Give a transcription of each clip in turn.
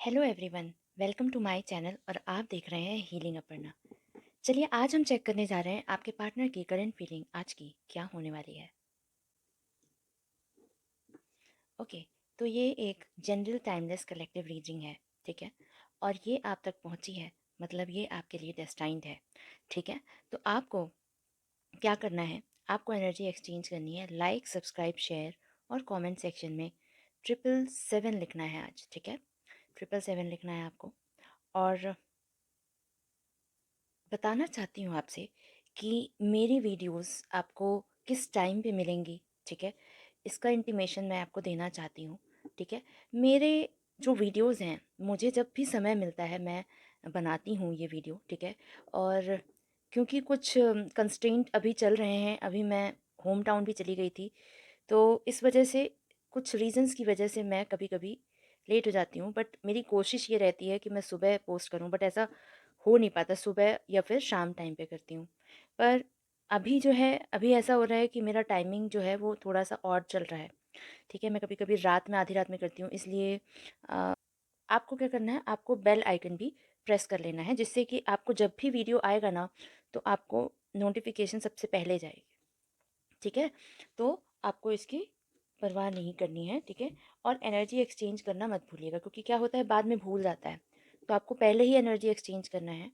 Hello everyone. Welcome to my channel और आप देख रहे हैं हीलिंग अपर्णा। चलिए आज हम चेक करने जा रहे हैं आपके पार्टनर की करंट फीलिंग आज की क्या होने वाली है। ओके, तो ये एक जनरल टाइमलेस कलेक्टिव रीडिंग है, ठीक है। और ये आप तक पहुंची है, मतलब ये आपके लिए डेस्टाइन्ड है, ठीक है। तो आपको क्या करना है, आपको एनर्जी एक्सचेंज करनी है। लाइक, सब्सक्राइब, शेयर और कमेंट सेक्शन में 777 लिखना है आज, ठीक है। 777 लिखना है आपको। और बताना चाहती हूँ आपसे कि मेरी वीडियोस आपको किस टाइम पे मिलेंगी, ठीक है। इसका इंटीमेशन मैं आपको देना चाहती हूँ, ठीक है। मेरे जो वीडियोस हैं, मुझे जब भी समय मिलता है मैं बनाती हूँ ये वीडियो, ठीक है। और क्योंकि कुछ कंस्ट्रेंट अभी चल रहे हैं, अभी मैं होम टाउन भी चली गई थी, तो इस वजह से कुछ रीजंस की वजह से मैं कभी कभी लेट हो जाती हूँ। बट मेरी कोशिश ये रहती है कि मैं सुबह पोस्ट करूँ, बट ऐसा हो नहीं पाता, सुबह या फिर शाम टाइम पे करती हूँ। पर अभी जो है, अभी ऐसा हो रहा है कि मेरा टाइमिंग जो है वो थोड़ा सा और चल रहा है, ठीक है। मैं कभी कभी रात में, आधी रात में करती हूँ, इसलिए आपको क्या करना है, आपको बेल आइकन भी प्रेस कर लेना है, जिससे कि आपको जब भी वीडियो आएगा ना, तो आपको नोटिफिकेशन सबसे पहले जाएगी, ठीक है। तो आपको इसकी परवाह नहीं करनी है, ठीक है। और एनर्जी एक्सचेंज करना मत भूलिएगा, क्योंकि क्या होता है बाद में भूल जाता है, तो आपको पहले ही एनर्जी एक्सचेंज करना है।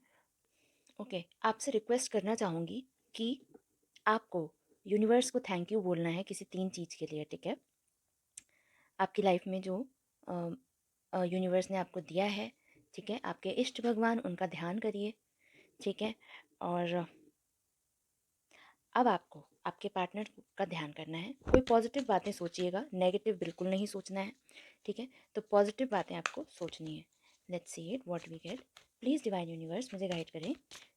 ओके, आपसे रिक्वेस्ट करना चाहूँगी कि आपको यूनिवर्स को थैंक यू बोलना है किसी 3 चीज़ के लिए, ठीक है। आपकी लाइफ में जो यूनिवर्स ने आपको दिया है, ठीक है। आपके इष्ट भगवान, उनका ध्यान करिए, ठीक है। और अब आपको आपके पार्टनर का ध्यान करना है। कोई पॉजिटिव बातें सोचिएगा, नेगेटिव बिल्कुल नहीं सोचना है, ठीक है। तो पॉजिटिव बातें आपको सोचनी है। Let's see it what we get. Please divine universe मुझे गाइड करें,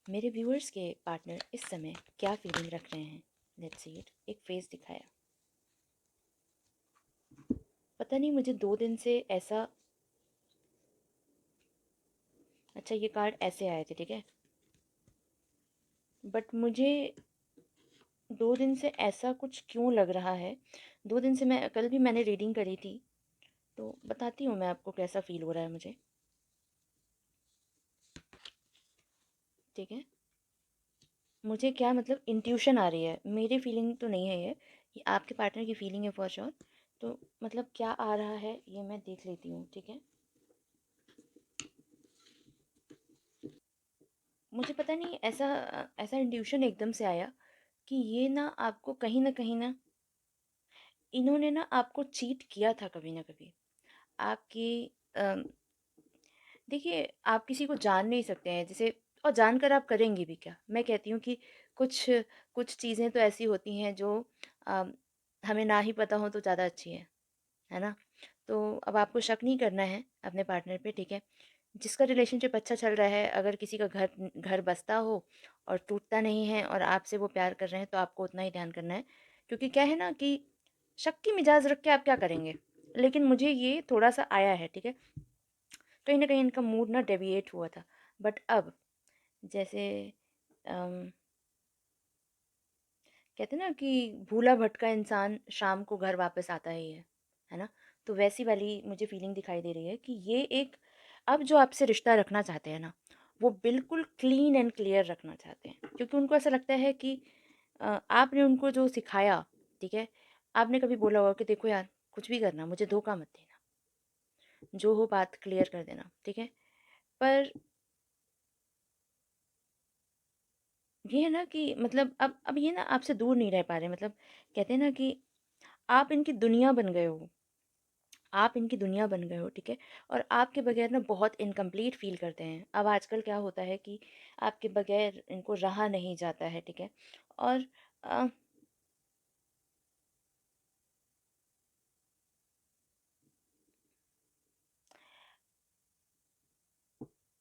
मेरे व्यूअर्स के पार्टनर इस समय क्या फीलिंग रख रहे हैं। Let's see it. एक फेस दिखाया। पता नहीं मुझे 2 दिन से ऐसा, अच्छा ये कार्ड ऐसे आए थे, ठीक है। बट मुझे 2 दिन से ऐसा कुछ क्यों लग रहा है। 2 दिन से, मैं कल भी मैंने रीडिंग करी थी, तो बताती हूँ मैं आपको कैसा फील हो रहा है मुझे, ठीक है। मुझे क्या मतलब इंट्यूशन आ रही है, मेरी फीलिंग तो नहीं है ये आपके पार्टनर की फीलिंग है फॉर श्योर। तो मतलब क्या आ रहा है ये मैं देख लेती हूँ, ठीक है। मुझे पता नहीं ऐसा ऐसा इंट्यूशन एकदम से आया कि ये ना कहीं ना कहीं ना, इन्होंने ना आपको चीट किया था कभी ना कभी। आपकी अम, देखिए, आप किसी को जान नहीं सकते हैं जैसे, और जानकर आप करेंगे भी क्या। मैं कहती हूँ कि कुछ कुछ चीज़ें तो ऐसी होती हैं जो अम, हमें ना ही पता हो तो ज़्यादा अच्छी है ना। तो अब आपको शक नहीं करना है अपने पार्टनर पे, ठीक है। जिसका रिलेशनशिप अच्छा चल रहा है, अगर किसी का घर घर बसता हो और टूटता नहीं है और आपसे वो प्यार कर रहे हैं, तो आपको उतना ही ध्यान करना है। क्योंकि क्या है ना कि शक की मिजाज रख के आप क्या करेंगे। लेकिन मुझे ये थोड़ा सा आया है, ठीक है। कहीं ना कहीं इनका मूड ना डेविएट हुआ था। बट अब जैसे अम, कहते हैं ना कि भूला भटका इंसान शाम को घर वापस आता ही है ना। तो वैसी वाली मुझे फीलिंग दिखाई दे रही है कि ये एक, अब जो आपसे रिश्ता रखना चाहते हैं ना, वो बिल्कुल क्लीन एंड क्लियर रखना चाहते हैं, क्योंकि उनको ऐसा लगता है कि आपने उनको जो सिखाया, ठीक है। आपने कभी बोला होगा कि देखो यार, कुछ भी करना, मुझे धोखा मत देना, जो हो बात क्लियर कर देना, ठीक है। पर ये है ना कि मतलब अब ये ना आपसे दूर नहीं रह पा रहे, मतलब कहते हैं ना कि आप इनकी दुनिया बन गए हो, आप इनकी दुनिया बन गए हो, ठीक है। और आपके बगैर ना बहुत इनकम्प्लीट फील करते हैं। अब आजकल क्या होता है कि आपके बगैर इनको रहा नहीं जाता है, ठीक है। और अ,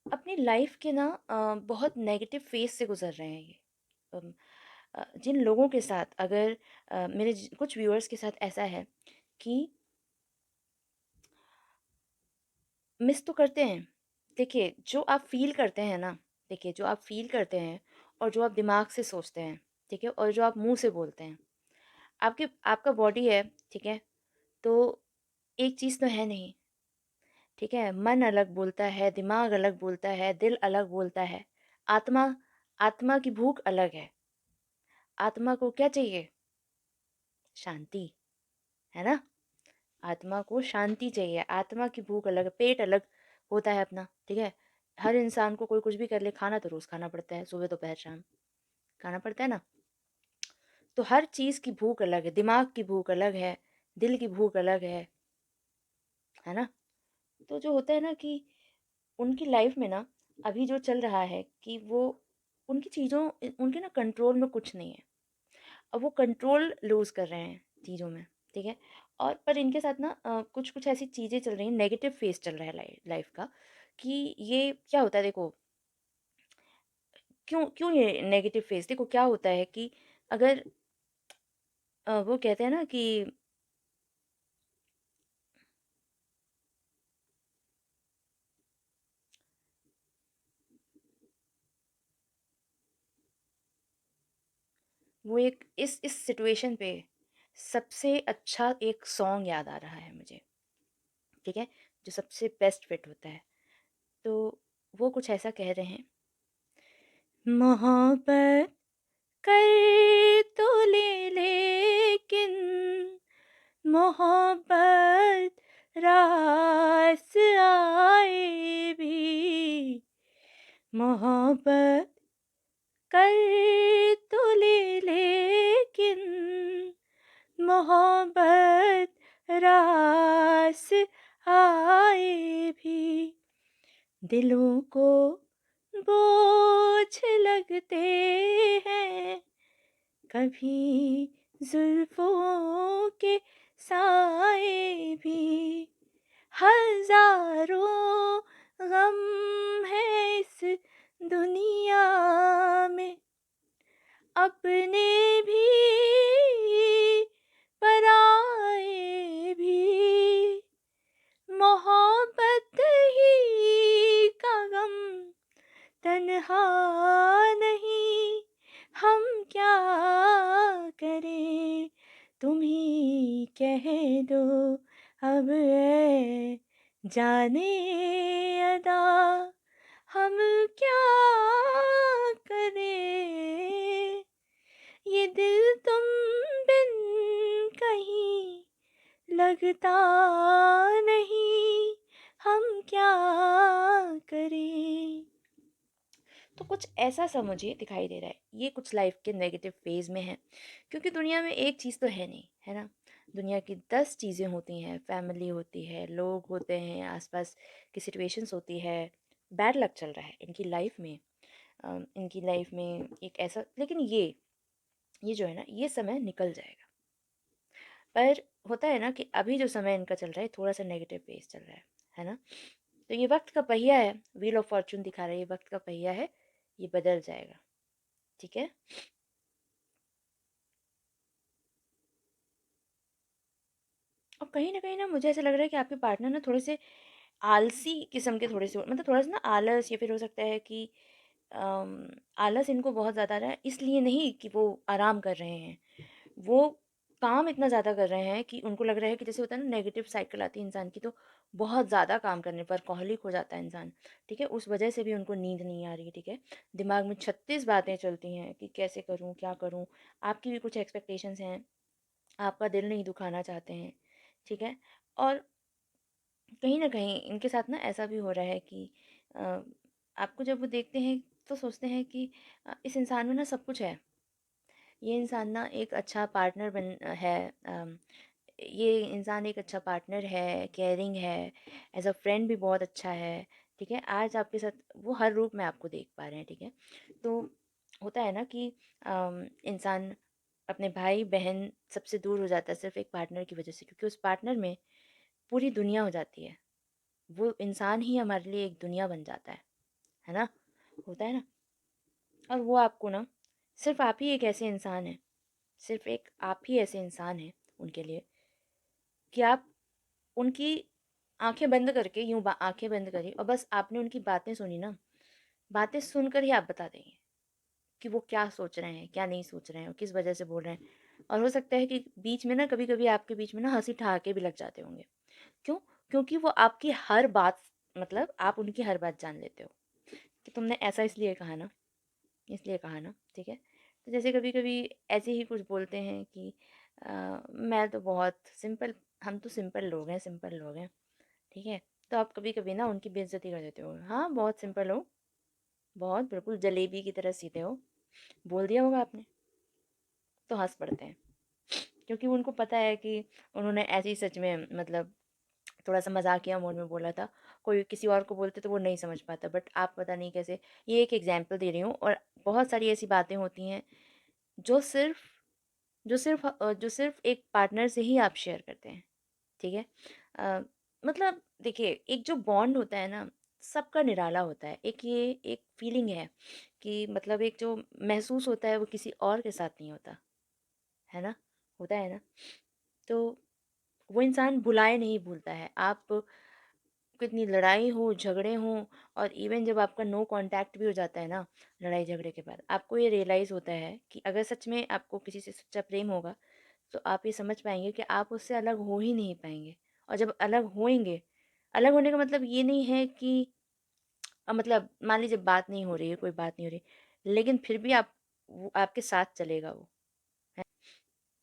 अपनी लाइफ के ना बहुत नेगेटिव फेज से गुजर रहे हैं ये। अम, जिन लोगों के साथ, अगर कुछ व्यूअर्स के साथ ऐसा है कि मिस तो करते हैं। देखिए, जो आप फ़ील करते हैं ना, देखिए जो आप फ़ील करते हैं और जो आप दिमाग से सोचते हैं, ठीक है, और जो आप मुँह से बोलते हैं, आपके आपका बॉडी है, ठीक है, तो एक चीज़ तो है नहीं। ठीक है? मन अलग बोलता है, दिमाग अलग बोलता है, दिल अलग बोलता है। आत्मा आत्मा की भूख अलग है। आत्मा को क्या चाहिए? शांति, है ना? आत्मा को शांति चाहिए, आत्मा की भूख अलग है, पेट अलग होता है अपना, ठीक है? हर इंसान को कोई कुछ भी कर ले, खाना तो रोज़ खाना पड़ता है, सुबह, दोपहर, शाम, खाना पड़ता है ना? तो हर चीज़ की भूख अलग है, दिमाग की भूख अलग है, दिल की भूख अलग है ना? तो जो होता है ना कि उनकी लाइफ में ना अभी जो चल रहा है कि वो उनकी चीज़ों उनके ना कंट्रोल में कुछ नहीं है। अब वो कंट्रोल लूज़ कर रहे हैं चीज़ों में, ठीक है? और पर इनके साथ ना कुछ-कुछ ऐसी चीज़ें चल रही हैं, नेगेटिव फ़ेज़ चल रहा है लाइफ़ का कि ये क्या होता है देखो, क्यों क्यों ये नेगेटिव फ़ेज़ देखो क्या होता है कि अगर वो कहते हैं ना कि वो एक इस सिचुएशन पे सबसे अच्छा एक सॉन्ग याद आ रहा है मुझे, ठीक है? जो सबसे बेस्ट फिट होता है। तो वो कुछ ऐसा कह रहे हैं, मोहब्बत कर तो ले लेकिन मोहब्बत रास आए भी, मोहब्बत कर तो ले लेकिन मोहब्बत रास आए भी, दिलों को बोझ लगते हैं कभी जुल्फों के साए भी, हजारों गम है इस दुनिया में, अपने भी पराए भी, मोहब्बत ही का गम तन्हा नहीं, हम क्या करें तुम ही कह दो अब है जाने अदा, हम क्या करें, ये दिल तुम बिन कहीं लगता नहीं, हम क्या करें। तो कुछ ऐसा सा मुझे दिखाई दे रहा है, ये कुछ लाइफ के नेगेटिव फेज में है, क्योंकि दुनिया में एक चीज़ तो है नहीं, है ना? दुनिया की 10 चीज़ें होती हैं, फैमिली होती है, लोग होते हैं, आसपास की सिचुएशंस होती है। बैड लक चल रहा है इनकी लाइफ में, इनकी लाइफ में एक ऐसा, लेकिन ये जो है ना, ये समय निकल जाएगा। पर होता है ना कि अभी जो समय इनका चल रहा है थोड़ा सा नेगेटिव फेज चल रहा है ना? तो ये वक्त का पहिया है, व्हील ऑफ फॉर्चून दिखा रहा है, ये वक्त का पहिया है, ये बदल जाएगा, ठीक है? और कहीं न कहीं ना मुझे ऐसा लग रहा है कि आपके पार्टनर ना थोड़े से आलसी किस्म के, थोड़े से मतलब थोड़ा-सा ना आलस, या फिर हो सकता है कि आलस इनको बहुत ज़्यादा आ रहा है, इसलिए नहीं कि वो आराम कर रहे हैं। वो काम इतना ज़्यादा कर रहे हैं कि उनको लग रहा है कि जैसे होता है ना नेगेटिव साइकिल आती है इंसान की, तो बहुत ज़्यादा काम करने पर वर्कहॉलिक हो जाता है इंसान, ठीक है? उस वजह से भी उनको नींद नहीं आ रही है, ठीक है? दिमाग में 36 बातें चलती हैं कि कैसे करूँ, क्या करूँ? आपकी भी कुछ एक्सपेक्टेशंस हैं, आपका दिल नहीं दुखाना चाहते हैं, ठीक है? और कहीं न कहीं इनके साथ ना ऐसा भी हो रहा है कि अ, आपको जब वो देखते हैं तो सोचते हैं कि इस इंसान में ना सब कुछ है। ये इंसान ना एक अच्छा पार्टनर है, ये इंसान एक अच्छा पार्टनर है, केयरिंग है, एज़ अ फ्रेंड भी बहुत अच्छा है, ठीक है? आज आपके साथ वो हर रूप में आपको देख पा रहे हैं, ठीक है? तो होता है ना कि इंसान अपने भाई-बहन सबसे दूर हो जाता है सिर्फ़ एक पार्टनर की वज़ह से, क्योंकि उस पार्टनर में पूरी दुनिया हो जाती है। वो इंसान ही हमारे लिए एक दुनिया बन जाता है ना? होता है ना? और वो आपको ना सिर्फ़ आप ही एक ऐसे इंसान हैं, सिर्फ़ एक आप ही ऐसे इंसान हैं उनके लिए कि आप उनकी आँखें बंद करके यूँ आँखें बंद करी और बस आपने उनकी बातें सुनी ना, बातें सुनकर ही आप बता देंगे कि वो क्या सोच रहे हैं, क्या नहीं सोच रहे हैं और किस वजह से बोल रहे हैं। और हो सकता है कि बीच में ना कभी-कभी आपके बीच में ना हँसी ठहाके भी लग जाते होंगे। क्यों? क्योंकि वो आपकी हर बात, मतलब आप उनकी हर बात जान लेते हो कि तुमने ऐसा इसलिए कहा ना, इसलिए कहा ना, ठीक है। तो जैसे कभी कभी ऐसे ही कुछ बोलते हैं कि मैं तो बहुत सिंपल, हम तो सिंपल लोग हैं, सिंपल लोग हैं, ठीक है। तो आप कभी कभी ना उनकी बेइज्जती कर देते हो, हाँ बहुत सिंपल हो, बहुत बिल्कुल जलेबी की तरह सीधे हो, बोल दिया होगा आपने, तो हंस पड़ते हैं। क्योंकि उनको पता है कि उन्होंने ऐसे ही सच में, मतलब थोड़ा सा मजाकिया मोड में बोला था। कोई किसी और को बोलते तो वो नहीं समझ पाता, बट आप पता नहीं कैसे, ये एक एग्जाम्पल दे रही हूँ। और बहुत सारी ऐसी बातें होती हैं जो सिर्फ जो सिर्फ एक पार्टनर से ही आप शेयर करते हैं, ठीक है। अ, मतलब देखिए, एक जो बॉन्ड होता है ना, सबका निराला होता है। एक ये एक फीलिंग है कि मतलब एक जो महसूस होता है वो किसी और के साथ नहीं होता, है ना, होता है ना। तो वो इंसान भुलाए नहीं भूलता है। आप कितनी लड़ाई हो, झगड़े हों, और इवन जब आपका नो कांटेक्ट भी हो जाता है ना, लड़ाई झगड़े के बाद आपको ये रियलाइज़ होता है कि अगर सच में आपको किसी से सच्चा प्रेम होगा, तो आप ये समझ पाएंगे कि आप उससे अलग हो ही नहीं पाएंगे। और जब अलग होएंगे, अलग होने का मतलब ये नहीं है कि मतलब मान लीजिए बात नहीं हो रही है, कोई बात नहीं हो रही, लेकिन फिर भी आप, वो आपके साथ चलेगा वो, है।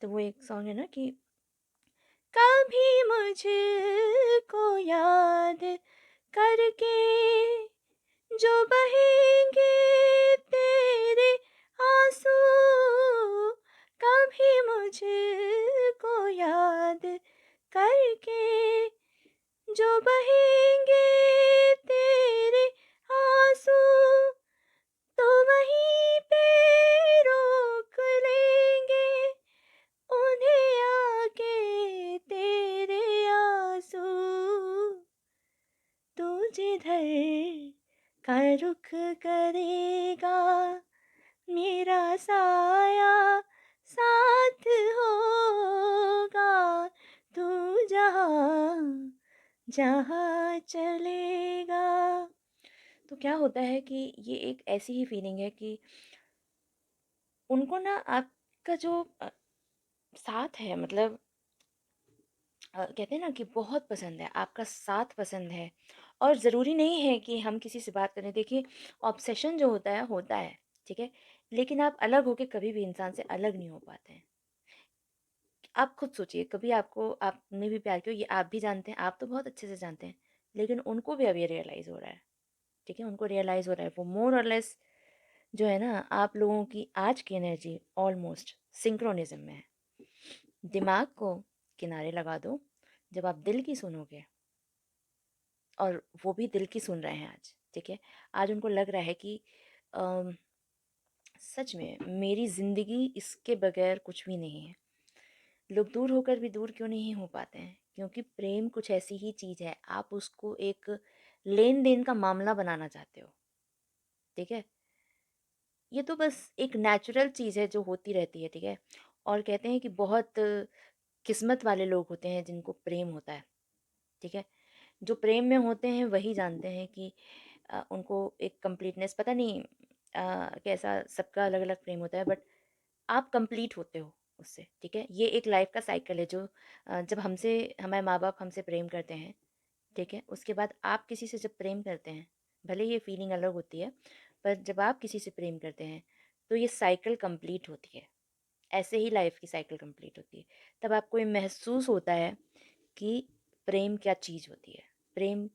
तो वो एक सॉन्ग है ना कि कभी मुझको याद करके जो बहेंगे तेरे आंसू, कभी मुझको याद करके जो बहेंगे तेरे आंसू, तो वहीं पे रोक लेंगे उन्हें आके तेरे आंसू, तू जिधर का रुख करेगा मेरा साया साथ होगा, तू जहाँ जहाँ चलेगा। तो क्या होता है कि ये एक ऐसी ही फीलिंग है कि उनको ना आपका जो साथ है, मतलब कहते हैं ना कि बहुत पसंद है, आपका साथ पसंद है। और ज़रूरी नहीं है कि हम किसी से बात करें। देखिए, ऑब्सेशन जो होता है, ठीक है। लेकिन आप अलग होके कभी भी इंसान से अलग नहीं हो पाते हैं। आप खुद सोचिए, कभी आपको, आपने भी प्यार किया, ये आप भी जानते हैं, आप तो बहुत अच्छे से जानते हैं, लेकिन उनको भी अब ये रियलाइज़ हो रहा है, ठीक है। उनको रियलाइज़ हो रहा है, वो मोर और लेस जो है ना, आप लोगों की आज की एनर्जी ऑलमोस्ट सिंक्रोनिज्म में है। दिमाग को किनारे लगा दो, जब आप दिल की सुनोगे, और वो भी दिल की सुन रहे हैं आज, ठीक है। आज उनको लग रहा है कि अम, सच में मेरी ज़िंदगी इसके बगैर कुछ भी नहीं है। लोग दूर होकर भी दूर क्यों नहीं हो पाते हैं? क्योंकि प्रेम कुछ ऐसी ही चीज़ है, आप उसको एक लेन देन का मामला बनाना चाहते हो, ठीक है। ये तो बस एक नेचुरल चीज़ है जो होती रहती है, ठीक है। और कहते हैं कि बहुत किस्मत वाले लोग होते हैं जिनको प्रेम होता है, ठीक है। जो प्रेम में होते हैं वही जानते हैं कि उनको एक कंप्लीटनेस, पता नहीं कैसा, सबका अलग अलग प्रेम होता है, बट आप कंप्लीट होते हो उससे, ठीक है। ये एक लाइफ का साइकिल है जो जब हमसे, हमारे माँ बाप हमसे प्रेम करते हैं, ठीक है, उसके बाद आप किसी से जब प्रेम करते हैं, भले ये फीलिंग अलग होती है, पर जब आप किसी से प्रेम करते हैं तो ये साइकिल कंप्लीट होती है। ऐसे ही लाइफ की साइकिल कंप्लीट होती है। तब आपको ये महसूस होता है कि प्रेम क्या चीज़ होती है, प्रेम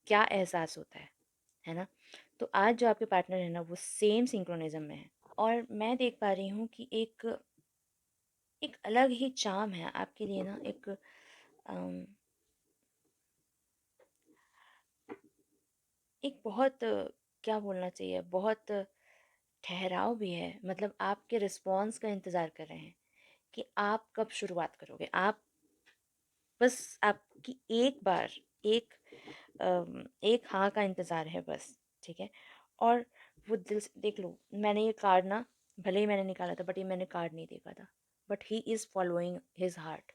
क्या एहसास होता है ना। तो आज जो आपके पार्टनर है ना, वो सेम सिंक्रोनिज्म में है। और मैं देख पा रही हूँ कि एक एक अलग ही चार्म है आपके लिए ना, एक एक बहुत क्या बोलना चाहिए, बहुत ठहराव भी है। मतलब आपके रिस्पॉन्स का इंतज़ार कर रहे हैं कि आप कब शुरुआत करोगे। आप बस आपकी एक बार, एक एक हाँ का इंतज़ार है बस, ठीक है। और वो दिल से देख लो, मैंने ये कार्ड ना, भले ही मैंने निकाला था, बट ये मैंने कार्ड नहीं देखा था, but he is following his heart.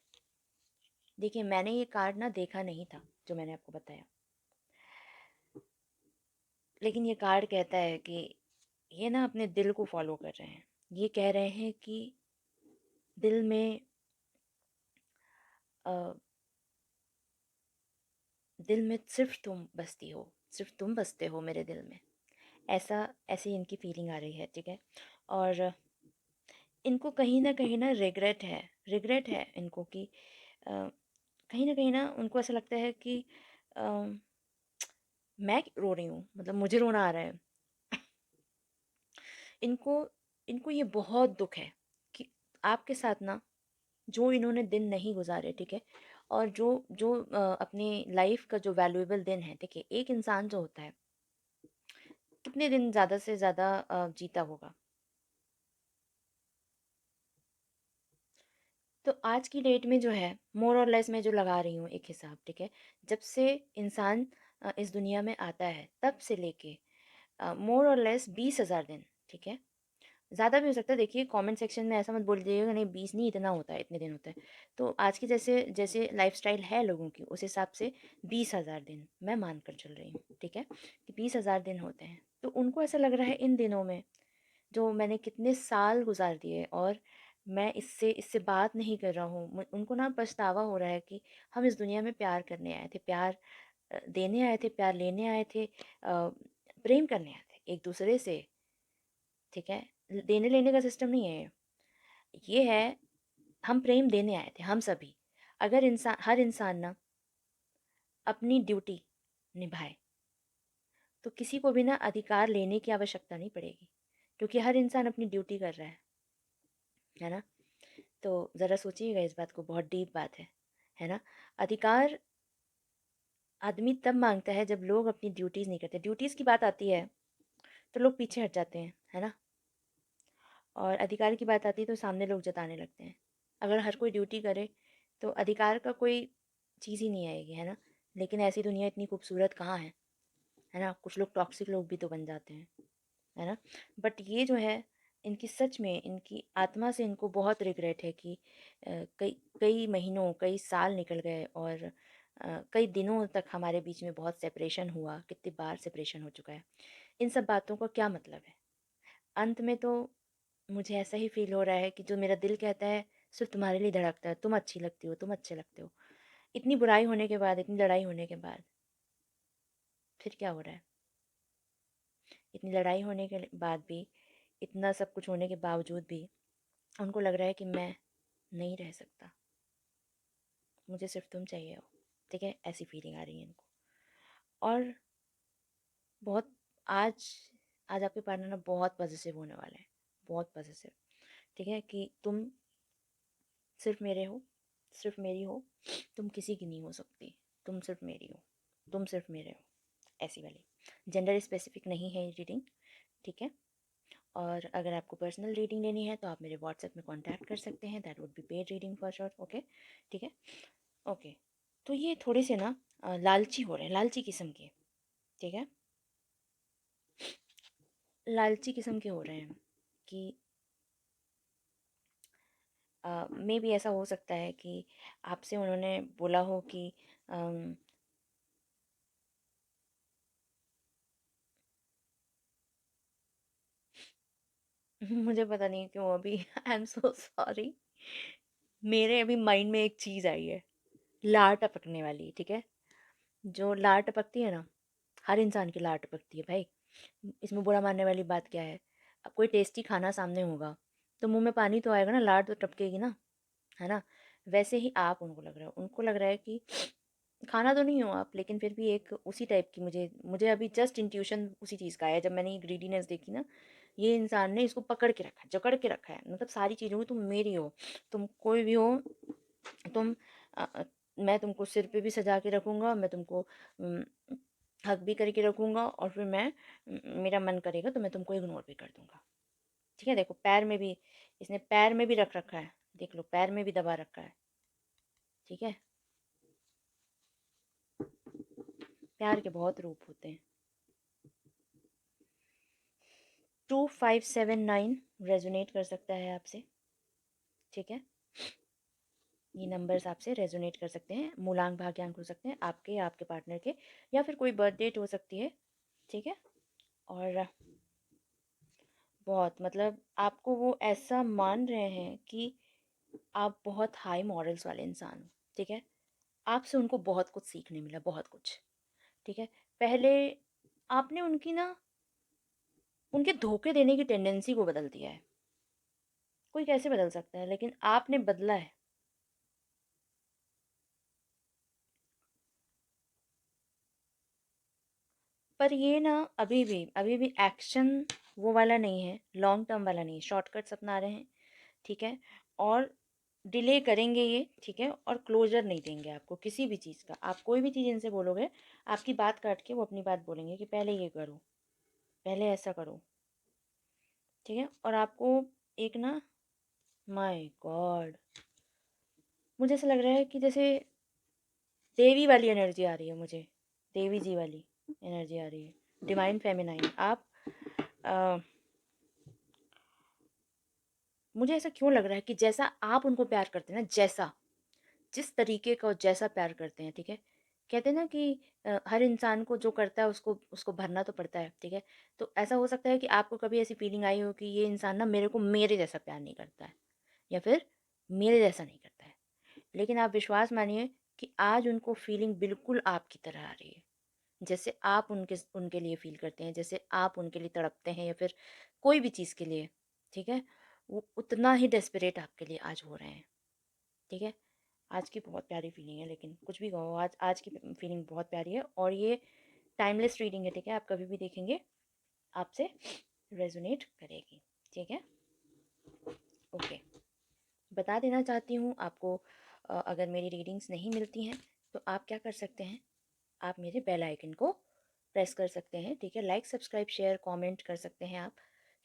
देखिए, मैंने ये कार्ड ना देखा नहीं था जो मैंने आपको बताया, लेकिन ये कार्ड कहता है कि ये ना अपने दिल को फॉलो कर रहे हैं। ये कह रहे हैं कि दिल में दिल में सिर्फ तुम बसती हो, सिर्फ तुम बसते हो मेरे दिल में। ऐसी इनकी फीलिंग आ रही है, ठीक है। और इनको कहीं ना रिग्रेट है इनको कि कहीं ना उनको ऐसा लगता है कि अ, मैं रो रही हूँ, मतलब मुझे रोना आ रहा है। इनको इनको ये बहुत दुख है कि आपके साथ ना जो इन्होंने दिन नहीं गुजारे, ठीक है। और जो जो अपनी लाइफ का जो वैल्यूएबल दिन है, देखिए एक इंसान जो होता है कितने दिन ज़्यादा से ज़्यादा जीता होगा। तो आज की डेट में जो है मोर और लेस मैं जो लगा रही हूँ एक हिसाब, ठीक है। जब से इंसान इस दुनिया में आता है तब से लेके मोर और लेस 20,000 दिन, ठीक है। ज़्यादा भी हो सकता है, देखिए कमेंट सेक्शन में ऐसा मत बोल दीजिएगा नहीं 20 नहीं, इतना होता है, इतने दिन होते हैं। तो आज की जैसे जैसे लाइफस्टाइल है लोगों की, उस हिसाब से 20,000 दिन मैं मान कर चल रही हूँ, ठीक है, कि 20,000 दिन होते हैं। तो उनको ऐसा लग रहा है इन दिनों में जो मैंने कितने साल गुजार दिए और मैं इससे इससे बात नहीं कर रहा हूँ, उनको ना पछतावा हो रहा है कि हम इस दुनिया में प्यार करने आए थे, प्यार देने आए थे, प्यार लेने आए थे, प्रेम करने आए थे एक दूसरे से, ठीक है। देने लेने का सिस्टम नहीं है ये है हम प्रेम देने आए थे हम सभी। अगर इंसान हर इंसान ना अपनी ड्यूटी निभाए तो किसी को भी ना अधिकार लेने की आवश्यकता नहीं पड़ेगी, क्योंकि हर इंसान अपनी ड्यूटी कर रहा है ना। तो ज़रा सोचिएगा इस बात को, बहुत डीप बात है ना। अधिकार आदमी तब मांगता है जब लोग अपनी ड्यूटीज़ नहीं करते। ड्यूटीज़ की बात आती है तो लोग पीछे हट जाते हैं, है ना। और अधिकार की बात आती है तो सामने लोग जताने लगते हैं। अगर हर कोई ड्यूटी करे तो अधिकार का कोई चीज़ ही नहीं आएगी, है ना। लेकिन ऐसी दुनिया इतनी खूबसूरत कहाँ है ना। कुछ लोग टॉक्सिक लोग भी तो बन जाते हैं, है ना। बट ये जो है इनकी सच में इनकी आत्मा से इनको बहुत रिग्रेट है कि कई कई महीनों कई साल निकल गए और कई दिनों तक हमारे बीच में बहुत सेपरेशन हुआ, कितनी बार सेपरेशन हो चुका है। इन सब बातों का क्या मतलब है। अंत में तो मुझे ऐसा ही फील हो रहा है कि जो मेरा दिल कहता है सिर्फ तुम्हारे लिए धड़कता है, तुम अच्छी लगती हो, तुम अच्छे लगते हो। इतनी बुराई होने के बाद, इतनी लड़ाई होने के बाद फिर क्या हो रहा है। इतनी लड़ाई होने के बाद भी, इतना सब कुछ होने के बावजूद भी उनको लग रहा है कि मैं नहीं रह सकता, मुझे सिर्फ तुम चाहिए हो, ठीक है। ऐसी फीलिंग आ रही है इनको। और बहुत आज आज आपके पार्टनर ना बहुत पॉजिटिव होने वाले हैं, बहुत पॉजिटिव, ठीक है, कि तुम सिर्फ मेरे हो, सिर्फ मेरी हो, तुम किसी की नहीं हो सकती, तुम सिर्फ मेरी हो, तुम सिर्फ मेरे हो, ऐसी वाली। जेंडर स्पेसिफिक नहीं है ये रीडिंग, ठीक है। और अगर आपको पर्सनल रीडिंग लेनी है तो आप मेरे व्हाट्सएप में कांटेक्ट कर सकते हैं, that would be paid reading for sure, okay, ठीक है। ओके। तो ये थोड़े से ना लालची हो रहे हैं, लालची किस्म के, ठीक है, लालची किस्म के हो रहे हैं कि मे भी ऐसा हो सकता है कि आपसे उन्होंने बोला हो कि अम, मुझे पता नहीं क्यों अभी आई एम सो सॉरी, मेरे अभी माइंड में एक चीज़ आई है, लार टपकने वाली, ठीक है। जो लार टपकती है ना, हर इंसान की लार टपकती है भाई। इसमें बुरा मानने वाली बात क्या है। अब कोई टेस्टी खाना सामने होगा तो मुंह में पानी तो आएगा ना, लार तो टपकेगी ना, है ना। वैसे ही आप उनको लग रहा है, उनको लग रहा है कि खाना तो नहीं हो आप, लेकिन फिर भी एक उसी टाइप की, मुझे मुझे अभी जस्ट इंट्यूशन उसी चीज़ का है जब मैंने ये ग्रीडीनेस देखी ना। ये इंसान ने इसको पकड़ के रखा है, जकड़ के रखा है, मतलब सारी चीज़ों में तुम मेरी हो, तुम कोई भी हो, तुम अ, अ, मैं तुमको सिर पे भी सजा के रखूँगा, मैं तुमको हक भी करके रखूँगा, और फिर मैं मेरा मन करेगा तो मैं तुमको इग्नोर भी कर दूँगा, ठीक है। देखो पैर में भी, इसने पैर में भी रख रखा है, देख लो पैर में भी दबा रखा है, ठीक है। प्यार के बहुत रूप होते हैं। 2579 रेजोनेट कर सकता है आपसे, ठीक है। ये नंबर्स आपसे रेजोनेट कर सकते हैं, मूलांक भाग्यांक हो सकते हैं आपके या आपके पार्टनर के, या फिर कोई बर्थ डेट हो सकती है, ठीक है। और बहुत मतलब आपको वो ऐसा मान रहे हैं कि आप बहुत हाई मॉरल्स वाले इंसान हो, ठीक है। आपसे उनको बहुत कुछ सीखने मिला, बहुत कुछ, ठीक है? पहले आपने उनकी ना उनके धोखे देने की टेंडेंसी को बदल दिया है। कोई कैसे बदल सकता है? लेकिन आपने बदला है। पर ये ना अभी भी एक्शन वो वाला नहीं है, लॉन्ग टर्म वाला नहीं है, शॉर्टकट्स अपना रहे हैं, ठीक है? और डिले करेंगे ये, ठीक है? और क्लोज़र नहीं देंगे आपको किसी भी चीज़ का। आप कोई भी चीज़ इनसे बोलोगे, आपकी बात काट के वो अपनी बात बोलेंगे कि पहले ये करो, पहले ऐसा करो, ठीक है? और आपको एक ना, माय गॉड! मुझे ऐसा लग रहा है कि जैसे देवी वाली एनर्जी आ रही है मुझे, देवी जी वाली एनर्जी आ रही है, डिवाइन फेमिनाइन। आप अ, मुझे ऐसा क्यों लग रहा है कि जैसा आप उनको प्यार करते हैं ना, जैसा जिस तरीके का और जैसा प्यार करते हैं, ठीक है? कहते हैं ना कि हर इंसान को जो करता है उसको उसको भरना तो पड़ता है, ठीक है? तो ऐसा हो सकता है कि आपको कभी ऐसी फीलिंग आई हो कि ये इंसान ना मेरे को मेरे जैसा प्यार नहीं करता है, या फिर मेरे जैसा नहीं करता है। लेकिन आप विश्वास मानिए कि आज उनको फीलिंग बिल्कुल आपकी तरह आ रही है। जैसे आप उनके उनके लिए फ़ील करते हैं, जैसे आप उनके लिए तड़पते हैं, या फिर कोई भी चीज़ के लिए, ठीक है? वो उतना ही डेस्परेट आपके लिए आज हो रहे हैं, ठीक है? आज की बहुत प्यारी फीलिंग है, लेकिन कुछ भी कहो, आज आज की फीलिंग बहुत प्यारी है, और ये टाइमलेस रीडिंग है, ठीक है? आप कभी भी देखेंगे आपसे रेजोनेट करेगी, ठीक है? ओके। बता देना चाहती हूँ आपको, अगर मेरी रीडिंग्स नहीं मिलती हैं तो आप क्या कर सकते हैं, आप मेरे बेल आइकन को प्रेस कर सकते हैं, ठीक है? लाइक सब्सक्राइब शेयर कमेंट कर सकते हैं आप।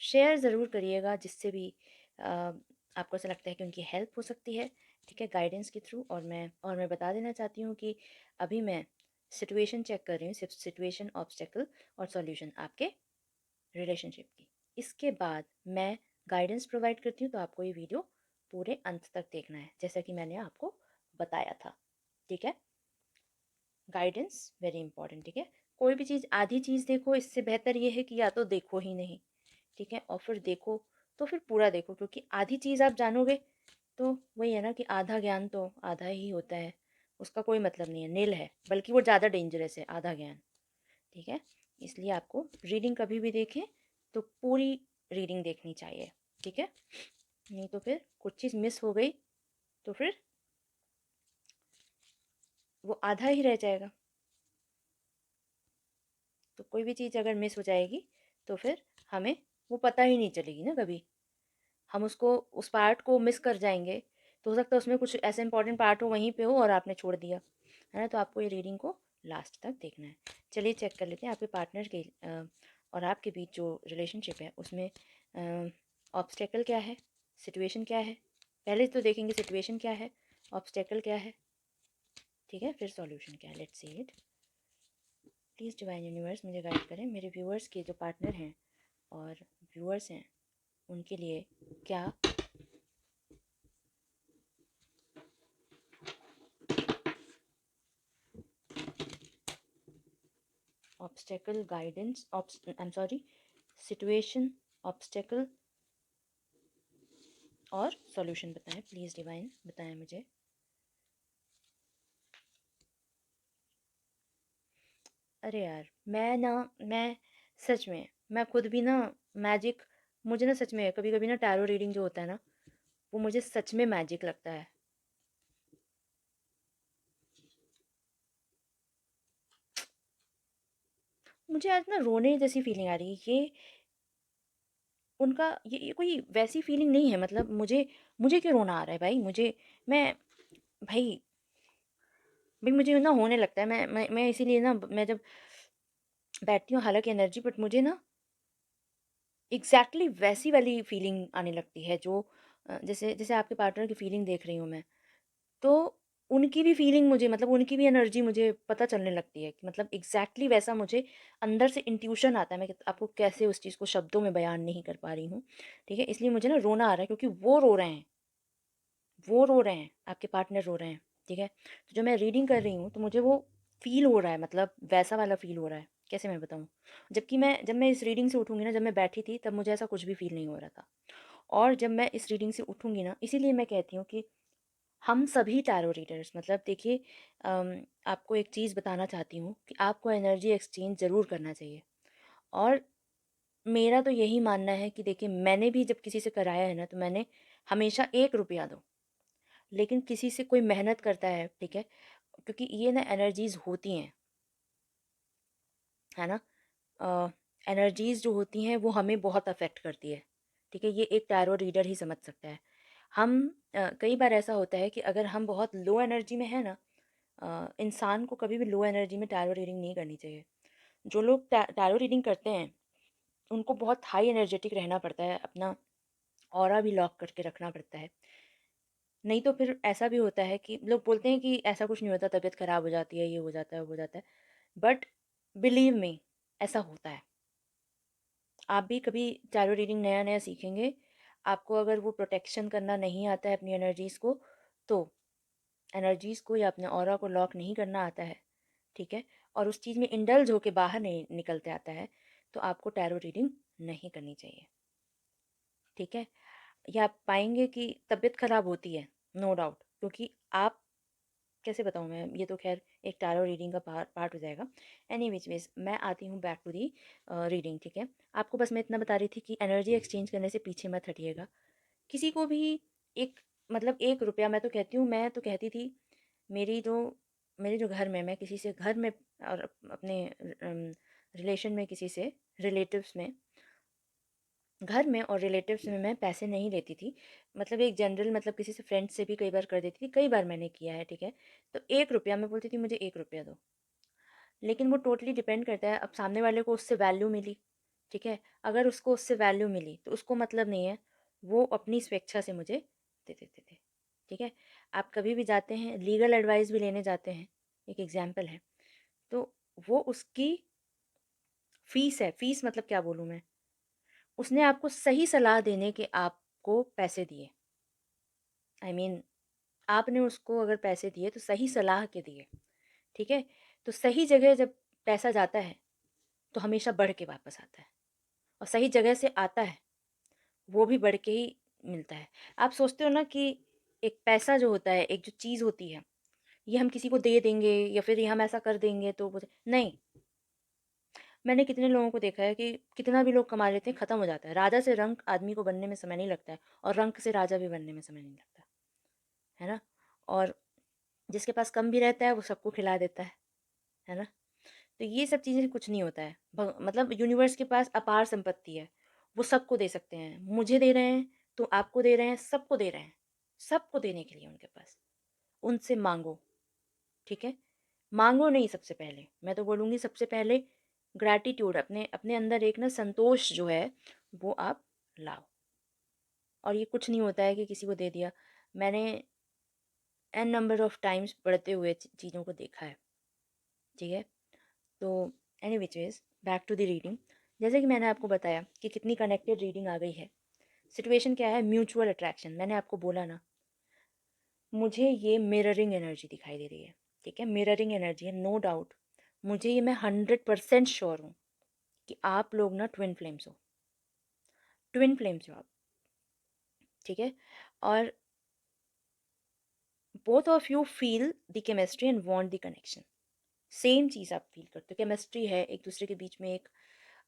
शेयर ज़रूर करिएगा, जिससे भी अ, आपको ऐसा लगता है कि उनकी हेल्प हो सकती है, ठीक है? गाइडेंस के थ्रू। और मैं बता देना चाहती हूँ कि अभी मैं सिचुएशन चेक कर रही हूँ, सिर्फ सिचुएशन, ऑब्स्टेकल और सॉल्यूशन आपके रिलेशनशिप की। इसके बाद मैं गाइडेंस प्रोवाइड करती हूँ, तो आपको ये वीडियो पूरे अंत तक देखना है, जैसा कि मैंने आपको बताया था, ठीक है? गाइडेंस वेरी इंपॉर्टेंट, ठीक है? कोई भी चीज़, आधी चीज़ देखो, इससे बेहतर ये है कि या तो देखो ही नहीं, ठीक है? और फिर देखो तो फिर पूरा देखो, क्योंकि आधी चीज़ आप जानोगे तो वही है ना कि आधा ज्ञान तो आधा ही होता है, उसका कोई मतलब नहीं है, नील है, बल्कि वो ज़्यादा डेंजरस है आधा ज्ञान, ठीक है? इसलिए आपको रीडिंग कभी भी देखें तो पूरी रीडिंग देखनी चाहिए, ठीक है? नहीं तो फिर कुछ चीज़ मिस हो गई तो फिर वो आधा ही रह जाएगा। तो कोई भी चीज़ अगर मिस हो जाएगी तो फिर हमें वो पता ही नहीं चलेगी ना कभी। हम उसको, उस पार्ट को मिस कर जाएंगे, तो हो सकता है उसमें कुछ ऐसा इंपॉर्टेंट पार्ट हो वहीं पे हो और आपने छोड़ दिया, है ना? तो आपको ये रीडिंग को लास्ट तक देखना है। चलिए चेक कर लेते हैं आपके पार्टनर के और आपके बीच जो रिलेशनशिप है उसमें ऑब्स्टेकल क्या है, सिचुएशन क्या है। पहले तो देखेंगे सिचुएशन क्या है, ऑब्स्टेकल क्या है, ठीक है? फिर सॉल्यूशन क्या है। Let's see it. Please divine universe मुझे गाइड करें, मेरे व्यूअर्स के जो पार्टनर हैं और व्यूअर्स हैं उनके लिए क्या obstacle, guidance, I am sorry, situation, obstacle और सॉल्यूशन बताएं प्लीज़ डिवाइन, बताएं मुझे। अरे यार, मैं सच में, मैं खुद भी ना मैजिक, मुझे ना सच में कभी कभी ना टैरो रीडिंग जो होता है ना, वो मुझे सच में मैजिक लगता है। मुझे आज ना रोने जैसी फीलिंग आ रही है। ये उनका, ये कोई वैसी फीलिंग नहीं है, मतलब मुझे क्यों रोना आ रहा है भाई? मैं भाई भाई मुझे ना होने लगता है, मैं इसीलिए ना, मैं जब बैठती हूँ हालांकि एनर्जी, बट मुझे ना एग्जैक्टली वैसी वाली फीलिंग आने लगती है जो जैसे जैसे आपके पार्टनर की फीलिंग देख रही हूँ मैं, तो उनकी भी फीलिंग मुझे, मतलब उनकी भी एनर्जी मुझे पता चलने लगती है कि मतलब एग्जैक्टली वैसा मुझे अंदर से इंट्यूशन आता है। मैं आपको कैसे उस चीज़ को शब्दों में बयान नहीं कर पा रही हूँ, ठीक है? इसलिए मुझे ना रोना आ रहा है, क्योंकि वो रो रहे हैं, वो रो रहे हैं, आपके पार्टनर रो रहे हैं, ठीक है? तो जो मैं रीडिंग कर रही हूँ तो मुझे वो फ़ील हो रहा है, मतलब वैसा वाला फ़ील हो रहा है, कैसे मैं बताऊँ? जबकि जब मैं इस रीडिंग से उठूँगी ना, जब मैं बैठी थी तब मुझे ऐसा कुछ भी फ़ील नहीं हो रहा था। और जब मैं इस रीडिंग से उठूँगी ना, इसीलिए मैं कहती हूँ कि हम सभी टैरो रीडर्स, मतलब देखिए, आपको एक चीज़ बताना चाहती हूँ कि आपको एनर्जी एक्सचेंज ज़रूर करना चाहिए। और मेरा तो यही मानना है कि देखिए, मैंने भी जब किसी से कराया है ना, तो मैंने हमेशा 1 रुपया दो। लेकिन किसी से कोई मेहनत करता है, ठीक है? क्योंकि ये ना एनर्जीज़ होती हैं, है ना? एनर्जीज़ जो होती हैं वो हमें बहुत अफ़ेक्ट करती है, ठीक है? ये एक टैरो रीडर ही समझ सकता है। हम कई बार ऐसा होता है कि अगर हम बहुत लो एनर्जी में हैं ना, इंसान को कभी भी लो एनर्जी में टैरो रीडिंग नहीं करनी चाहिए। जो लोग टैरो रीडिंग करते हैं, उनको बहुत हाई एनर्जेटिक रहना पड़ता है, अपना ऑरा भी लॉक करके रखना पड़ता है। नहीं तो फिर ऐसा भी होता है कि लोग बोलते हैं कि ऐसा कुछ नहीं होता, तबीयत ख़राब हो जाती है, ये हो जाता है, वो हो जाता है। बट बिलीव मी, ऐसा होता है। आप भी कभी टैरो रीडिंग नया-नया सीखेंगे, आपको अगर वो प्रोटेक्शन करना नहीं आता है अपनी एनर्जीज़ को, तो एनर्जीज़ को या अपने ऑरा को लॉक नहीं करना आता है, ठीक है? और उस चीज़ में इंडल्ज होके बाहर नहीं निकलते आता है, तो आपको टैरो रीडिंग नहीं करनी चाहिए, ठीक है? या आप पाएँगे कि तबीयत ख़राब होती है, नो डाउट, क्योंकि आप, कैसे बताऊँ मैं, ये तो ख़ैर एक टैरो रीडिंग का पार्ट हो जाएगा। एनी व्हिच वेज़ मैं आती हूँ बैक टू दी रीडिंग, ठीक है? आपको बस मैं इतना बता रही थी कि एनर्जी एक्सचेंज करने से पीछे मत हटिएगा। किसी को भी एक, मतलब 1 रुपया, मैं तो कहती हूँ, मैं तो कहती थी, मेरी जो मेरे जो घर में, मैं किसी से घर में और अपने रिलेशन में किसी से, रिलेटिव्स में, घर में और रिलेटिव्स में मैं पैसे नहीं लेती थी। मतलब एक जनरल, मतलब किसी से, फ्रेंड से भी कई बार कर देती थी, कई बार मैंने किया है, ठीक है? तो 1 रुपया मैं बोलती थी, मुझे 1 रुपया दो। लेकिन वो टोटली डिपेंड करता है, अब सामने वाले को उससे वैल्यू मिली, ठीक है? अगर उसको उससे वैल्यू मिली, तो उसको मतलब नहीं है, वो अपनी स्वेच्छा से मुझे दे देते थे, ठीक है? आप कभी भी जाते हैं, लीगल एडवाइस भी लेने जाते हैं, एक एग्ज़ाम्पल है, तो वो उसकी फ़ीस है, फ़ीस मतलब क्या बोलूँ मैं? उसने आपको सही सलाह देने के आपको पैसे दिए। आई मीन, आपने उसको अगर पैसे दिए तो सही सलाह के दिए, ठीक है? तो सही जगह जब पैसा जाता है, तो हमेशा बढ़ के वापस आता है, और सही जगह से आता है, वो भी बढ़ के ही मिलता है। आप सोचते हो ना कि एक पैसा जो होता है, एक जो चीज़ होती है, ये हम किसी को दे देंगे या फिर ये हम ऐसा कर देंगे तो वो, नहीं। मैंने कितने लोगों को देखा है कि कितना भी लोग कमा लेते हैं, ख़त्म हो जाता है। राजा से रंक आदमी को बनने में समय नहीं लगता है, और रंक से राजा भी बनने में समय नहीं लगता, है ना? और जिसके पास कम भी रहता है, वो सबको खिला देता है ना? तो ये सब चीज़ें कुछ नहीं होता है। मतलब यूनिवर्स के पास अपार संपत्ति है, वो सबको दे सकते हैं। मुझे दे रहे हैं, तो आपको दे रहे हैं, सबको दे रहे हैं। सबको देने के लिए उनके पास। उनसे माँगो, ठीक है? माँगो नहीं सबसे पहले, मैं तो बोलूँगी सबसे पहले ग्रैटिट्यूड, अपने अपने अंदर एक ना संतोष जो है, वो आप लाओ। और ये कुछ नहीं होता है कि किसी को दे दिया। मैंने एन नंबर ऑफ टाइम्स बढ़ते हुए चीज़ों को देखा है, ठीक है? तो any which ways, back to the reading. जैसे कि मैंने आपको बताया कि कितनी कनेक्टेड रीडिंग आ गई है। सिचुएशन क्या है? Mutual attraction. मैंने आपको बोला ना, मुझे ये मिररिंग एनर्जी दिखाई दे रही है, ठीक है? मिररिंग एनर्जी है, नो डाउट। मुझे ये, मैं 100% श्योर हूँ कि आप लोग ना ट्विन फ्लेम्स हो। ट्विन फ्लेम्स हो आप, ठीक है? और both of you feel the chemistry and want the connection. Same चीज़ आप फील करते हो, केमिस्ट्री है, एक दूसरे के बीच में एक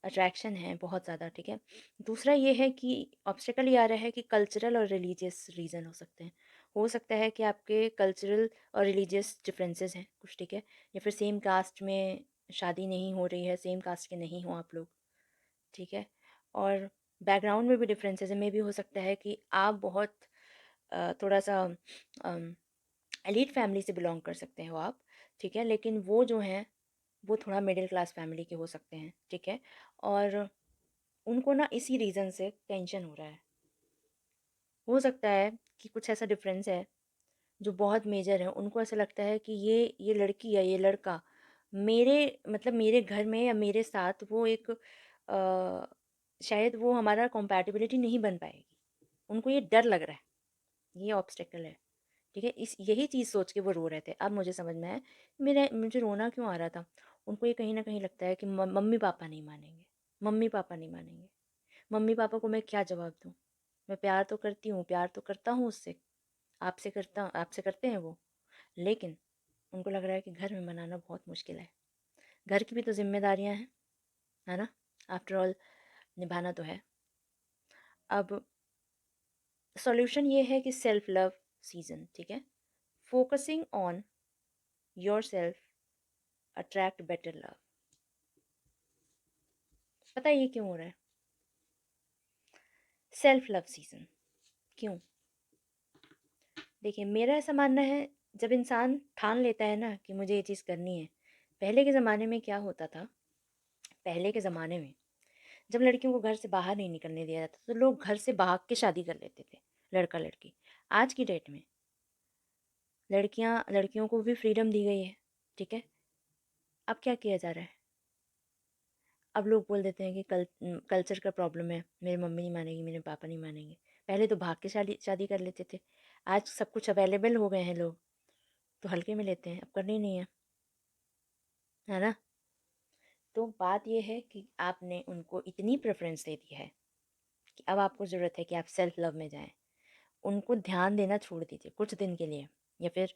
अट्रैक्शन है बहुत ज़्यादा, ठीक है? दूसरा ये है कि ऑब्स्टेकल ये आ रहा है कि कल्चरल और रिलीजियस रीज़न हो सकते हैं। हो सकता है कि आपके कल्चरल और रिलीजियस डिफरेंसेस हैं कुछ, ठीक है? या फिर सेम कास्ट में शादी नहीं हो रही है, सेम कास्ट के नहीं हो आप लोग, ठीक है? और बैकग्राउंड में भी डिफरेंसेस है। मे भी हो सकता है कि आप बहुत थोड़ा-सा एलीट फैमिली से बिलॉन्ग कर सकते हो आप, ठीक है? लेकिन वो जो हैं, वो थोड़ा मिडिल क्लास फैमिली के हो सकते हैं, ठीक है? और उनको ना इसी रीज़न से टेंशन हो रहा है। हो सकता है कि कुछ ऐसा डिफरेंस है जो बहुत मेजर है। उनको ऐसा लगता है कि ये लड़की या ये लड़का मेरे, मतलब मेरे घर में या मेरे साथ वो एक शायद वो हमारा कंपैटिबिलिटी नहीं बन पाएगी। उनको ये डर लग रहा है, ये ऑब्स्टेकल है, ठीक है? इस यही चीज़ सोच के वो रो रहे थे। अब मुझे समझ में आया, मुझे रोना क्यों आ रहा था। उनको ये कहीं न कहीं लगता है कि मम्मी-पापा नहीं मानेंगे, मम्मी-पापा नहीं मानेंगे। मम्मी-पापा को मैं क्या जवाब दूँ? मैं प्यार तो करती हूँ, प्यार तो करता हूँ उससे, आपसे करते हैं वो, लेकिन उनको लग रहा है कि घर में बनाना बहुत मुश्किल है। घर की भी तो ज़िम्मेदारियाँ हैं, है ना? आफ्टर ऑल निभाना तो है। अब सॉल्यूशन ये है कि सेल्फ लव सीज़न, ठीक है? Focusing on yourself attract better love. पता है ये क्यों हो रहा है? सेल्फ लव सीज़न क्यों? देखिए, मेरा ऐसा मानना है, जब इंसान ठान लेता है ना कि मुझे ये चीज़ करनी है। पहले के ज़माने में क्या होता था, पहले के ज़माने में जब लड़कियों को घर से बाहर नहीं निकलने दिया जाता, तो लोग घर से भाग के शादी कर लेते थे, लड़का लड़की। आज की डेट में लड़कियों को भी फ्रीडम दी गई है, ठीक है? अब क्या किया जा रहा है? अब लोग बोल देते हैं कि कल्चर का प्रॉब्लम है, मेरी मम्मी नहीं मानेगी, मेरे पापा नहीं मानेंगे। पहले तो भाग के शादी शादी कर लेते थे। आज सब कुछ अवेलेबल हो गए हैं लोग, तो हल्के में लेते हैं, अब करनी ही नहीं है ना? तो बात ये है कि आपने उनको इतनी प्रेफ़रेंस दे दी है कि अब आपको ज़रूरत है कि आप सेल्फ लव में जाएँ। उनको ध्यान देना छोड़ दीजिए कुछ दिन के लिए, या फिर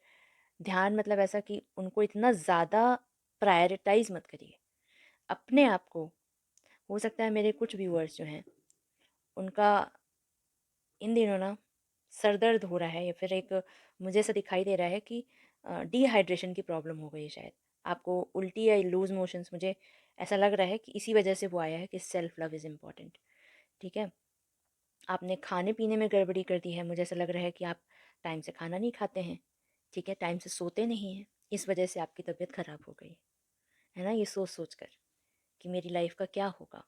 ध्यान मतलब ऐसा कि उनको इतना ज़्यादा प्रायोरिटाइज़ मत करिए। अपने आप को, हो सकता है मेरे कुछ व्यूअर्स जो हैं, उनका इन दिनों ना सर दर्द हो रहा है, या फिर एक मुझे ऐसा दिखाई दे रहा है कि डिहाइड्रेशन की प्रॉब्लम हो गई है शायद। आपको उल्टी या लूज़ मोशंस, मुझे ऐसा लग रहा है कि इसी वजह से वो आया है कि सेल्फ लव इज़ इम्पॉर्टेंट, ठीक है? आपने खाने-पीने में गड़बड़ी कर दी है, मुझे ऐसा लग रहा है कि आप टाइम से खाना नहीं खाते हैं, ठीक है? टाइम से सोते नहीं हैं, इस वजह से आपकी तबीयत ख़राब हो गई, है ना? ये सोच-सोच कर कि मेरी लाइफ़ का क्या होगा?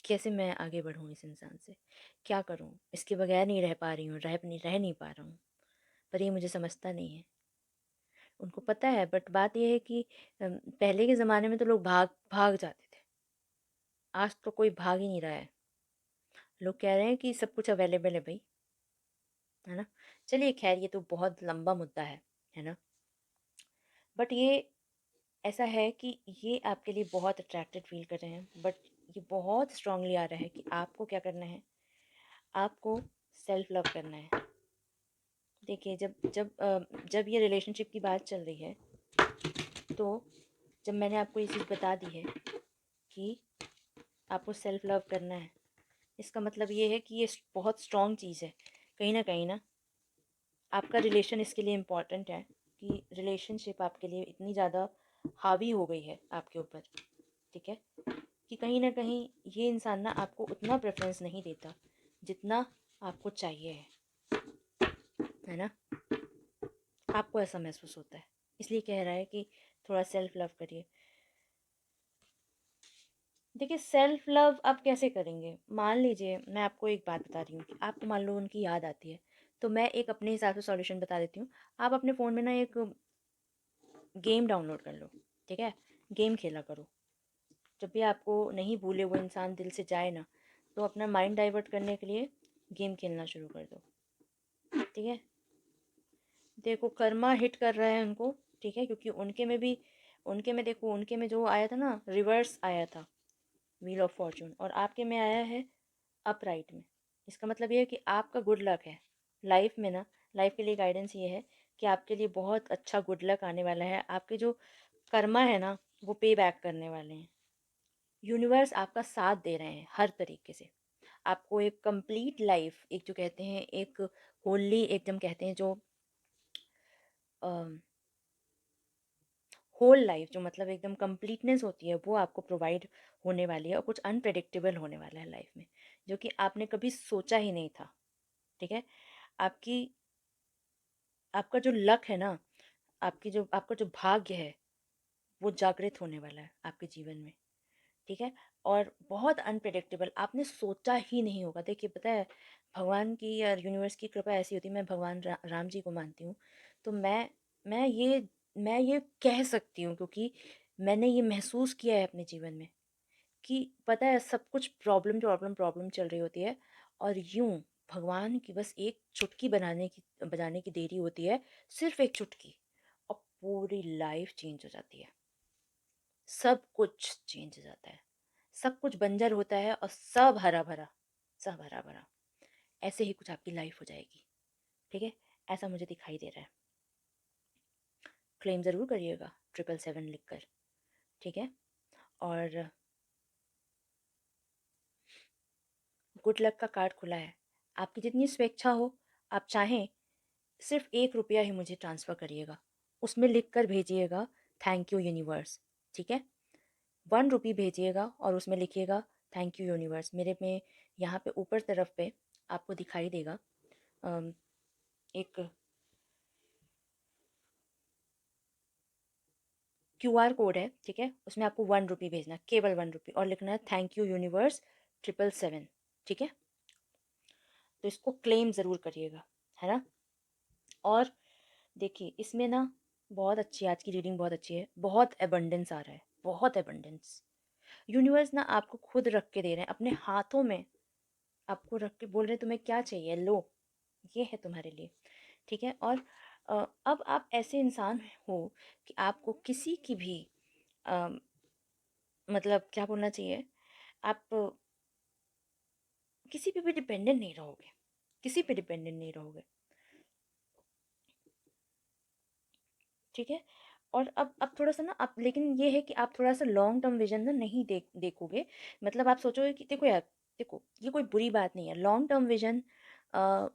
कैसे मैं आगे बढ़ूँ इस इंसान से? क्या करूँ? इसके बगैर नहीं रह पा रही हूँ, रह नहीं पा रहा हूँ, पर ये मुझे समझता नहीं है। उनको पता है, बट बात ये है कि पहले के ज़माने में तो लोग भाग भाग जाते थे, आज तो कोई भाग ही नहीं रहा है। लोग कह रहे हैं कि सब कुछ अवेलेबल है भई, है ना? चलिए ख़ैर, ये तो बहुत लंबा मुद्दा है ना? बट ये ऐसा है कि ये आपके लिए बहुत अट्रैक्टेड फ़ील कर रहे हैं, बट ये बहुत स्ट्रॉन्गली आ रहा है कि आपको क्या करना है, आपको सेल्फ लव करना है। देखिए, जब ये रिलेशनशिप की बात चल रही है, तो जब मैंने आपको ये चीज़ बता दी है कि आपको सेल्फ लव करना है, इसका मतलब ये है कि ये बहुत स्ट्रॉन्ग चीज़ है। कहीं ना आपका रिलेशन इसके लिए इम्पॉर्टेंट है कि रिलेशनशिप आपके लिए इतनी ज़्यादा हावी हो गई है आपके ऊपर, ठीक है? कि कहीं ना कहीं ये इंसान ना आपको उतना प्रेफरेंस नहीं देता जितना आपको चाहिए है ना? आपको ऐसा महसूस होता है, इसलिए कह रहा है कि थोड़ा सेल्फ लव करिए। देखिए, सेल्फ लव आप कैसे करेंगे? मान लीजिए, मैं आपको एक बात बता रही हूँ कि आपको मान लो उनकी याद आती है, तो मैं एक अपने हिसाब से सॉल्यूशन बता देती हूँ। आप अपने फ़ोन में ना एक गेम डाउनलोड कर लो, ठीक है? गेम खेला करो। जब भी आपको नहीं भूले वो इंसान दिल से जाए ना, तो अपना माइंड डाइवर्ट करने के लिए गेम खेलना शुरू कर दो, ठीक है? देखो, कर्मा हिट कर रहा है उनको, ठीक है? क्योंकि उनके में देखो, उनके में जो आया था ना, रिवर्स आया था, व्हील ऑफ फॉर्चून, और आपके में आया है अपराइट में। इसका मतलब ये है कि आपका गुड लक है लाइफ में ना। लाइफ के लिए गाइडेंस ये है कि आपके लिए बहुत अच्छा गुड लक आने वाला है। आपके जो कर्मा है ना, वो पे बैक करने वाले हैं। यूनिवर्स आपका साथ दे रहे हैं हर तरीके से। आपको एक कंप्लीट लाइफ, एक जो कहते हैं एक होली, एकदम कहते हैं जो होल लाइफ, जो मतलब एकदम कंप्लीटनेस होती है, वो आपको प्रोवाइड होने वाली है, और कुछ अनप्रेडिक्टेबल होने वाला है लाइफ में, जो कि आपने कभी सोचा ही नहीं था, ठीक है? आपकी आपका जो लक है ना, आपका जो भाग्य है, वो जागृत होने वाला है आपके जीवन में, ठीक है? और बहुत अनप्रेडिक्टेबल, आपने सोचा ही नहीं होगा। देखिए, पता है, भगवान की या यूनिवर्स की कृपा ऐसी होती है, मैं भगवान राम जी को मानती हूँ, तो मैं ये मैं ये कह सकती हूँ, क्योंकि मैंने ये महसूस किया है अपने जीवन में कि पता है, सब कुछ प्रॉब्लम प्रॉब्लम प्रॉब्लम चल रही होती है, और यूं भगवान की बस एक चुटकी बजाने की देरी होती है, सिर्फ एक चुटकी, और पूरी लाइफ चेंज हो जाती है। सब कुछ चेंज हो जाता है, सब कुछ बंजर होता है, और सब हरा भरा, सब हरा भरा। ऐसे ही कुछ आपकी लाइफ हो जाएगी, ठीक है? ऐसा मुझे दिखाई दे रहा है। क्लेम ज़रूर करिएगा 777 लिख कर, ठीक है। और गुड लक का कार्ड खुला है। आपकी जितनी स्वेच्छा हो, आप चाहें सिर्फ 1 रुपया ही मुझे ट्रांसफ़र करिएगा, उसमें लिख कर भेजिएगा थैंक यू यूनिवर्स, ठीक है। 1 रुपी भेजिएगा और उसमें लिखिएगा थैंक यू यूनिवर्स। मेरे में यहाँ पे ऊपर तरफ पे आपको दिखाई देगा एक क्यूआर कोड है, ठीक है। उसमें आपको 1 रुपी भेजना है, केवल 1 रुपी, और लिखना है थैंक यू यूनिवर्स 777, ठीक है। तो इसको क्लेम ज़रूर करिएगा, है ना। और देखिए इसमें ना बहुत अच्छी, आज की रीडिंग बहुत अच्छी है, बहुत एबंडेंस आ रहा है, बहुत एबंडेंस। यूनिवर्स ना आपको खुद रख के दे रहे हैं अपने हाथों में, आपको रख के बोल रहे हैं तुम्हें क्या चाहिए, लो ये है तुम्हारे लिए, ठीक है। और अब आप ऐसे इंसान हो कि आपको किसी की भी अ, मतलब क्या बोलना चाहिए, आप किसी पे भी डिपेंडेंट नहीं रहोगे, किसी पे डिपेंडेंट नहीं रहोगे, ठीक है। और अब थोड़ा-सा ना आप, लेकिन ये है कि आप थोड़ा-सा लॉन्ग टर्म विज़न ना नहीं देखोगे। मतलब आप सोचोगे कि देखो यार, देखो ये कोई बुरी बात नहीं है। लॉन्ग टर्म विज़न अ,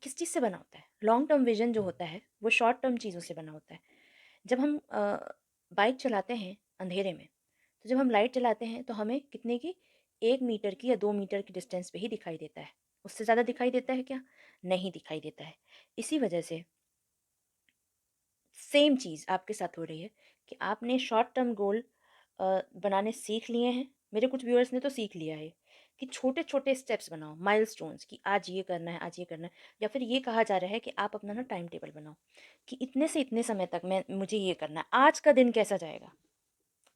किस चीज़ से बना होता है? लॉन्ग टर्म विज़न जो होता है, वो शॉर्ट टर्म चीज़ों से बना होता है। जब हम बाइक चलाते हैं अंधेरे में, तो जब हम लाइट जलाते हैं तो हमें कितने की, 1 मीटर की या 2 मीटर की डिस्टेंस पे ही दिखाई देता है। उससे ज़्यादा दिखाई देता है क्या? नहीं दिखाई देता है। इसी वजह से सेम चीज़ आपके साथ हो रही है कि आपने शॉर्ट टर्म गोल बनाने सीख लिए हैं। मेरे कुछ व्यूअर्स ने तो सीख लिया है कि छोटे-छोटे स्टेप्स बनाओ, माइलस्टोन्स, कि आज ये करना है, आज ये करना है। या फिर ये कहा जा रहा है कि आप अपना ना टाइम टेबल बनाओ कि इतने से इतने समय तक मैं मुझे ये करना है। आज का दिन कैसा जाएगा?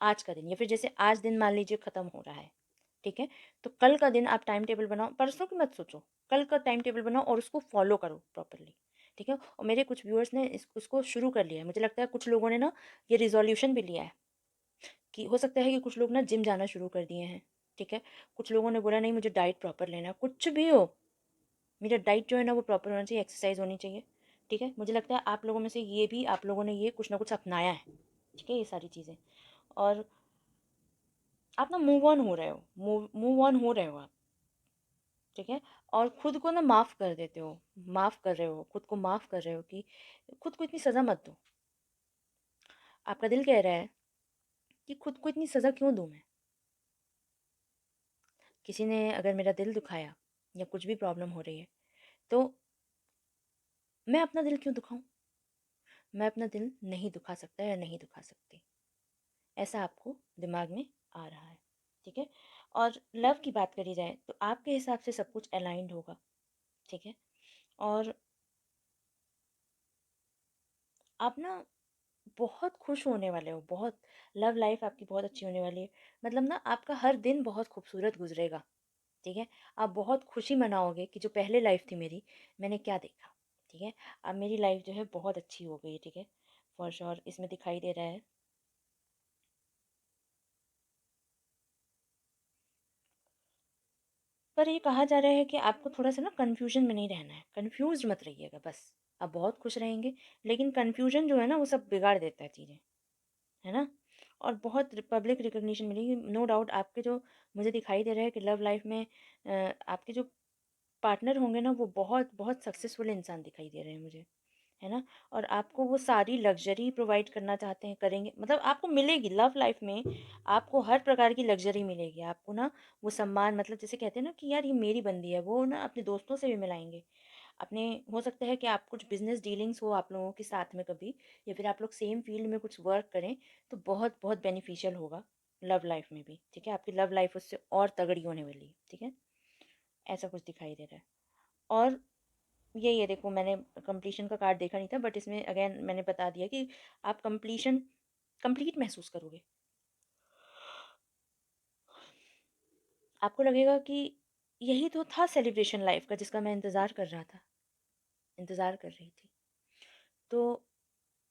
आज का दिन, या फिर जैसे आज दिन मान लीजिए ख़त्म हो रहा है, ठीक है? तो कल का दिन आप टाइम टेबल बनाओ, परसों की मत सोचो, कल का टाइम टेबल बनाओ और उसको फ़ॉलो करो प्रॉपर्ली, ठीक है? और मेरे कुछ व्यूअर्स ने उसको शुरू कर लिया है। मुझे लगता है कुछ लोगों ने ना ये रिज़ॉल्यूशन भी लिया है कि हो सकता है कि कुछ लोग ना जिम जाना शुरू कर दिए हैं, ठीक है? कुछ लोगों ने बोला नहीं मुझे डाइट प्रॉपर लेना है, कुछ भी हो, मेरा डाइट जो है ना वो प्रॉपर होना चाहिए, एक्सरसाइज़ होनी चाहिए, ठीक है? मुझे लगता है आप लोगों में से ये भी, आप लोगों ने ये कुछ ना कुछ अपनाया है, ठीक है? ये सारी चीज़ें। और आप ना मूव ऑन हो रहे हो, मूव ऑन हो रहे हो आप, ठीक है। और खुद को ना माफ़ कर देते हो, माफ़ कर रहे हो, खुद को माफ़ कर रहे हो कि खुद को इतनी सज़ा मत दो। आपका दिल कह रहा है कि खुद को इतनी सज़ा क्यों दूँ मैं? किसी ने अगर मेरा दिल दुखाया या कुछ भी प्रॉब्लम हो रही है, तो मैं अपना दिल क्यों दुखाऊँ? मैं अपना दिल नहीं दुखा सकता या नहीं दुखा सकती। ऐसा आपको दिमाग में आ रहा है, ठीक है। और लव की बात करी जाए तो आपके हिसाब से सब कुछ अलाइन्ड होगा, ठीक है। और आप ना बहुत खुश होने वाले हो, बहुत, लव लाइफ आपकी बहुत अच्छी होने वाली है। मतलब ना आपका हर दिन बहुत खूबसूरत गुजरेगा, ठीक है। आप बहुत खुशी मनाओगे कि जो पहले लाइफ थी मेरी, मैंने क्या देखा, ठीक है। अब मेरी लाइफ जो है बहुत अच्छी हो गई, ठीक है, फॉर श्योर। इसमें दिखाई दे रहा है पर ये कहा जा रहा है कि आपको थोड़ा सा ना कन्फ्यूजन में नहीं रहना है, कन्फ्यूज मत रहिएगा बस। आप बहुत खुश रहेंगे, लेकिन कन्फ्यूजन जो है ना वो सब बिगाड़ देता है चीज़ें, है ना। और बहुत पब्लिक रिकॉग्निशन मिलेगी, नो डाउट। आपके जो, मुझे दिखाई दे रहा है कि लव लाइफ में आपके जो पार्टनर होंगे ना वो बहुत बहुत सक्सेसफुल इंसान दिखाई दे रहे हैं मुझे, है ना। और आपको वो सारी लग्जरी प्रोवाइड करना चाहते हैं, करेंगे, मतलब आपको मिलेगी लव लाइफ में, आपको हर प्रकार की लग्जरी मिलेगी। आपको ना वो सम्मान, मतलब जैसे कहते हैं ना कि यार ये मेरी बंदी है, वो ना अपने दोस्तों से भी मिलाएंगे अपने। हो सकता है कि आप कुछ बिजनेस डीलिंग्स हो आप लोगों के साथ में कभी, या फिर आप लोग सेम फील्ड में कुछ वर्क करें, तो बहुत बहुत बेनिफिशियल होगा लव लाइफ में भी, ठीक है। आपकी लव लाइफ उससे और तगड़ी होने वाली है, ठीक है। ऐसा कुछ दिखाई दे रहा है। और ये देखो, मैंने कंप्लीशन का कार्ड देखा नहीं था, बट इसमें अगेन मैंने बता दिया कि आप कंप्लीशन, कंप्लीट महसूस करोगे। आपको लगेगा कि यही तो था सेलिब्रेशन लाइफ का जिसका मैं इंतज़ार कर रहा था, इंतज़ार कर रही थी। तो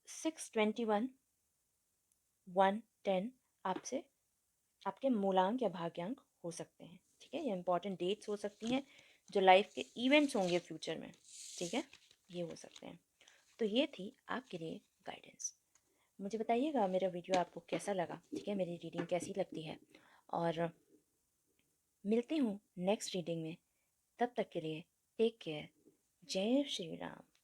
621 110 आपसे आपके मूलांक या भाग्यांक हो सकते हैं, ठीक है। ये इंपॉर्टेंट डेट्स हो सकती हैं जो लाइफ के इवेंट्स होंगे फ्यूचर में, ठीक है। ये हो सकते हैं। तो ये थी आपके लिए गाइडेंस। मुझे बताइएगा मेरा वीडियो आपको कैसा लगा, ठीक है, मेरी रीडिंग कैसी लगती है। और मिलती हूँ नेक्स्ट रीडिंग में, तब तक के लिए टेक केयर। जय श्री राम।